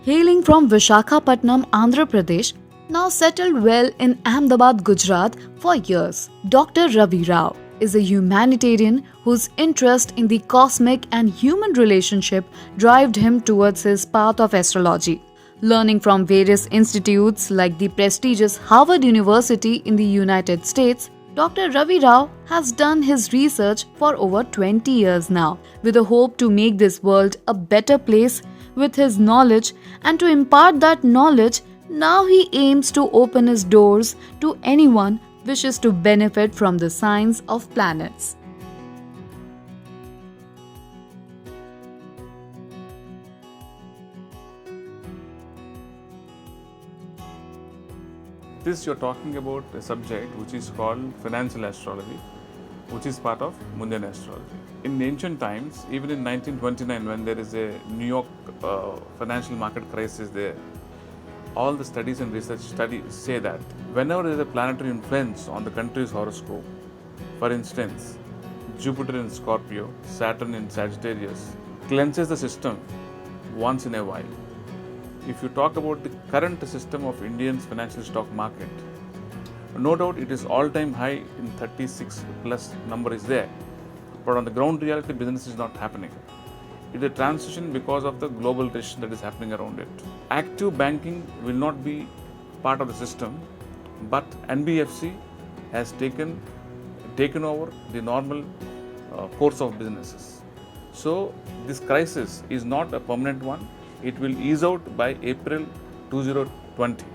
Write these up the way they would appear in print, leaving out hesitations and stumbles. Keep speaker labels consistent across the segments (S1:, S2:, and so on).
S1: Hailing from Vishakhapatnam, Andhra Pradesh, now settled well in Ahmedabad, Gujarat for years, Dr. Ravi Rao is a humanitarian whose interest in the cosmic and human relationship drove him towards his path of astrology. Learning from various institutes like the prestigious Harvard University in the United States, Dr. Ravi Rao has done his research for over 20 years now, with a hope to make this world a better place with his knowledge, and to impart that knowledge, now he aims to open his doors to anyone wishes to benefit from the science of planets.
S2: This you're talking about a subject which is called financial astrology, which is part of Mundian astrology. In ancient times, even in 1929, when there is a New York financial market crisis there, all the studies and research studies say that whenever there is a planetary influence on the country's horoscope, for instance, Jupiter in Scorpio, Saturn in Sagittarius, cleanses the system once in a while. If you talk about the current system of Indian's financial stock market, no doubt it is all-time high in 36 plus number is there, but on the ground reality business is not happening. It is a transition because of the global recession that is happening around it. Active banking will not be part of the system, but NBFC has taken over the normal course of businesses. So this crisis is not a permanent one. It will ease out by April 2020.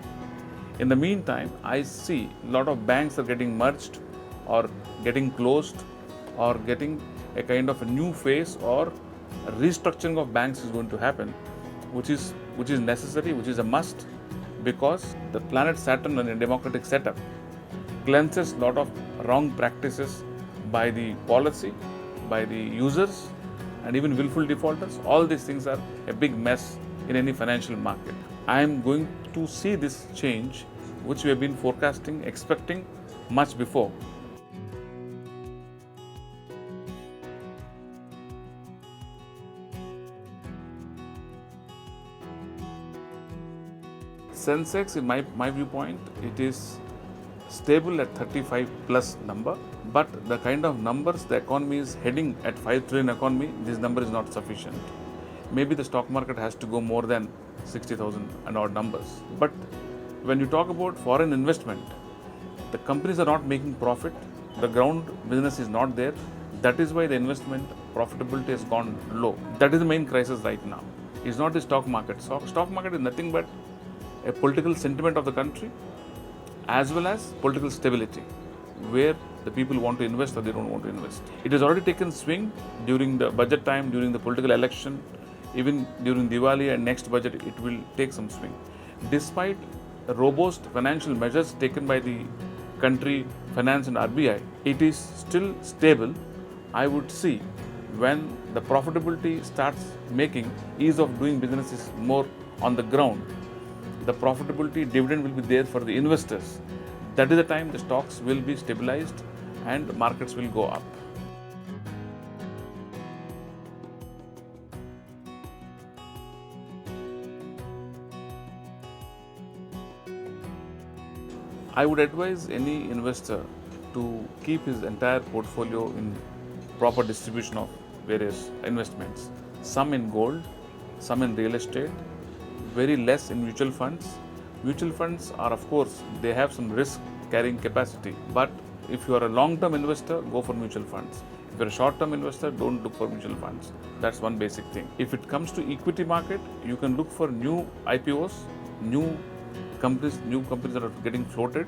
S2: In the meantime, I see a lot of banks are getting merged or getting closed or getting a kind of a new phase, or restructuring of banks is going to happen, which is necessary, which is a must, because the planet Saturn in a democratic setup cleanses a lot of wrong practices by the policy, by the users, and even willful defaulters. All these things are a big mess in any financial market. I am going to see this change, which we have been forecasting, expecting much before. Sensex, in my viewpoint, it is stable at 35 plus number, but the kind of numbers the economy is heading at 5 trillion economy, this number is not sufficient. Maybe the stock market has to go more than 60,000 and odd numbers. But when you talk about foreign investment, the companies are not making profit, the ground business is not there. That is why the investment profitability has gone low. That is the main crisis right now. It's not the stock market. Stock market is nothing but a political sentiment of the country, as well as political stability, where the people want to invest or they don't want to invest. It has already taken swing during the budget time, during the political election, even during Diwali and next budget, it will take some swing. Despite robust financial measures taken by the country finance and RBI, it is still stable. I would see when the profitability starts making ease of doing business is more on the ground, the profitability dividend will be there for the investors. That is the time the stocks will be stabilized and markets will go up. I would advise any investor to keep his entire portfolio in proper distribution of various investments. Some in gold, some in real estate, very less in mutual funds. Mutual funds are, of course, they have some risk carrying capacity, but if you are a long-term investor, go for mutual funds. If you are a short-term investor, don't look for mutual funds. That's one basic thing. If it comes to equity market, you can look for new IPOs, new companies that are getting floated,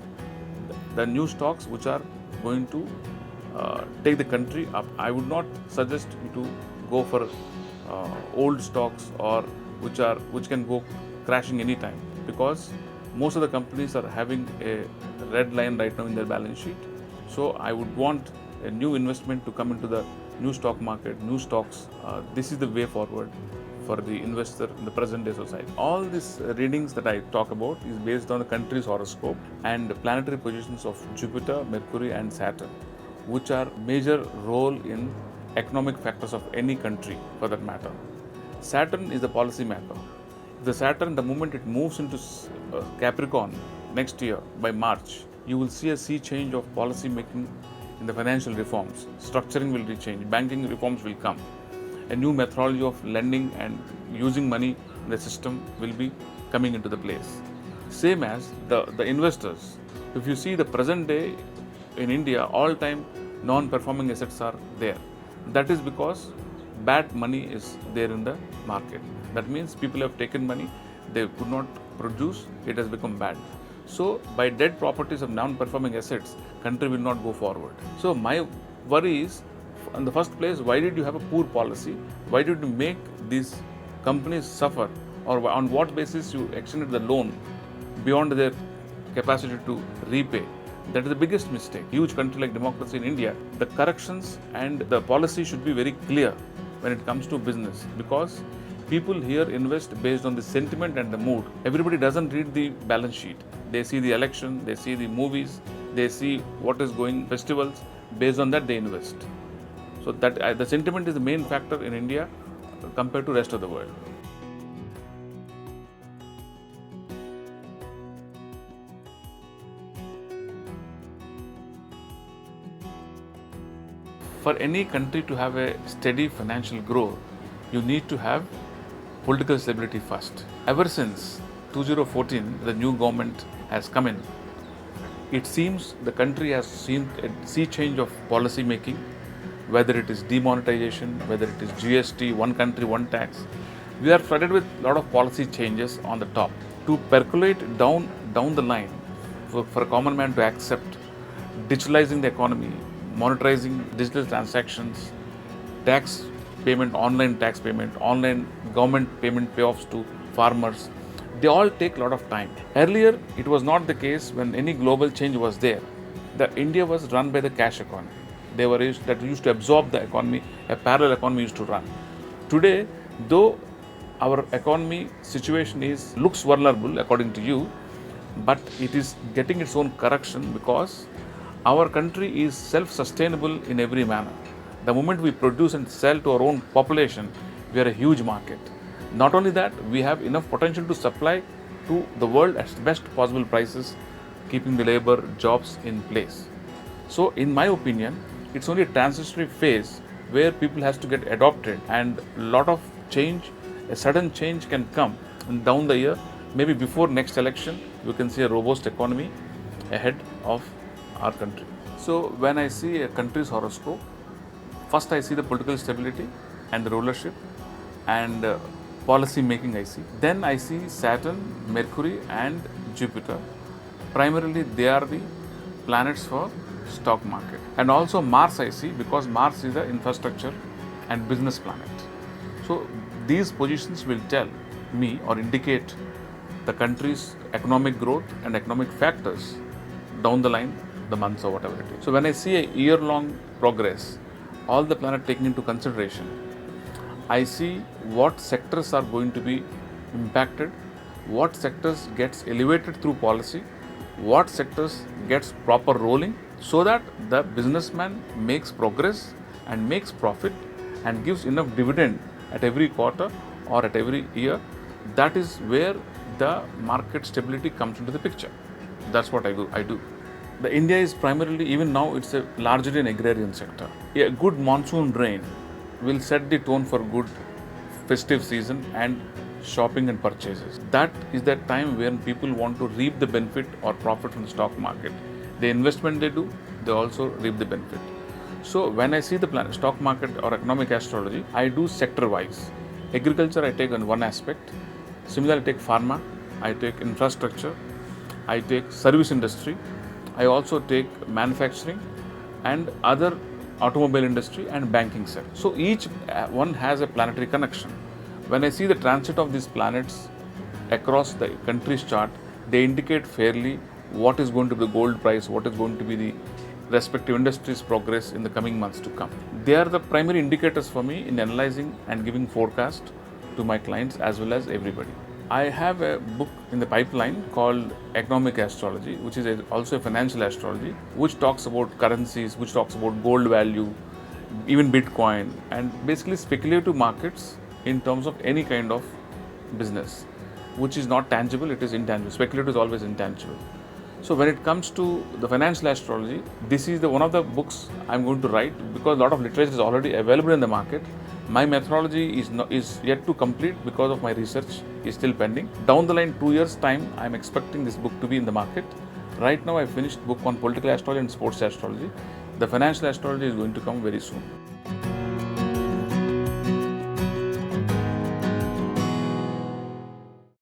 S2: the new stocks which are going to take the country up. I would not suggest you to go for old stocks or which can go crashing anytime, because most of the companies are having a red line right now in their balance sheet. So I would want a new investment to come into the new stock market, new stocks. This is the way forward for the investor in the present day society. All these readings that I talk about is based on the country's horoscope and the planetary positions of Jupiter, Mercury and Saturn, which are major role in economic factors of any country for that matter. Saturn is the policy maker. The Saturn, the moment it moves into Capricorn next year by March, you will see a sea change of policy making in the financial reforms. Structuring will change, banking reforms will come. A new methodology of lending and using money in the system will be coming into the place. Same as the investors. If you see the present day in India, all time non-performing assets are there. That is because bad money is there in the market. That means people have taken money, they could not produce, it has become bad. So by dead properties of non-performing assets, country will not go forward. So my worry is, in the first place, why did you have a poor policy? Why did you make these companies suffer? Or on what basis you extended the loan beyond their capacity to repay? That is the biggest mistake. Huge country like democracy in India, the corrections and the policy should be very clear when it comes to business, because people here invest based on the sentiment and the mood. Everybody doesn't read the balance sheet. They see the election, they see the movies, they see what is going festivals. Based on that, they invest. So that the sentiment is the main factor in India compared to rest of the world. For any country to have a steady financial growth, you need to have political stability first. Ever since 2014, the new government has come in. It seems the country has seen a sea change of policy making, whether it is demonetization, whether it is GST, one country, one tax. We are flooded with a lot of policy changes on the top. To percolate down the line, for a common man to accept digitalizing the economy, monetizing digital transactions, tax payment, online government payment payoffs to farmers, they all take a lot of time. Earlier, it was not the case when any global change was there. India was run by the cash economy. That used to absorb the economy, a parallel economy used to run. Today, though our economy situation looks vulnerable according to you, but it is getting its own correction because our country is self-sustainable in every manner. The moment we produce and sell to our own population, we are a huge market. Not only that, we have enough potential to supply to the world at the best possible prices, keeping the labor, jobs in place. So, in my opinion, it's only a transitionary phase where people has to get adopted, and a lot of change, a sudden change can come down the year. Maybe before next election, we can see a robust economy ahead of our country. So, when I see a country's horoscope, first I see the political stability and the rulership and policy making I see. Then I see Saturn, Mercury and Jupiter. Primarily they are the planets for stock market. And also Mars I see, because Mars is the infrastructure and business planet. So these positions will tell me or indicate the country's economic growth and economic factors down the line, the months or whatever it is. So when I see a year-long progress, all the planet taken into consideration, I see what sectors are going to be impacted, what sectors gets elevated through policy, what sectors gets proper rolling, so that the businessman makes progress and makes profit and gives enough dividend at every quarter or at every year. That is where the market stability comes into the picture. That's what I do. The India is primarily, even now, it's a largely an agrarian sector. A good monsoon rain will set the tone for good festive season and shopping and purchases. That is the time when people want to reap the benefit or profit from the stock market. The investment they do, they also reap the benefit. So when I see the planet, stock market or economic astrology, I do sector-wise. Agriculture I take on one aspect. Similarly, I take pharma, I take infrastructure, I take service industry, I also take manufacturing and other automobile industry and banking sector. So each one has a planetary connection. When I see the transit of these planets across the country's chart, they indicate fairly what is going to be the gold price, what is going to be the respective industry's progress in the coming months to come. They are the primary indicators for me in analyzing and giving forecast to my clients as well as everybody. I have a book in the pipeline called Economic Astrology, which is also a financial astrology, which talks about currencies, which talks about gold value, even Bitcoin, and basically speculative markets in terms of any kind of business. which is not tangible, it is intangible. Speculative is always intangible. So when it comes to the financial astrology, this is one of the books I'm going to write, because a lot of literature is already available in the market. My methodology is yet to complete because of my research is still pending. Down the line, 2 years time, I'm expecting this book to be in the market. Right now, I finished book on political astrology and sports astrology. The financial astrology is going to come very soon.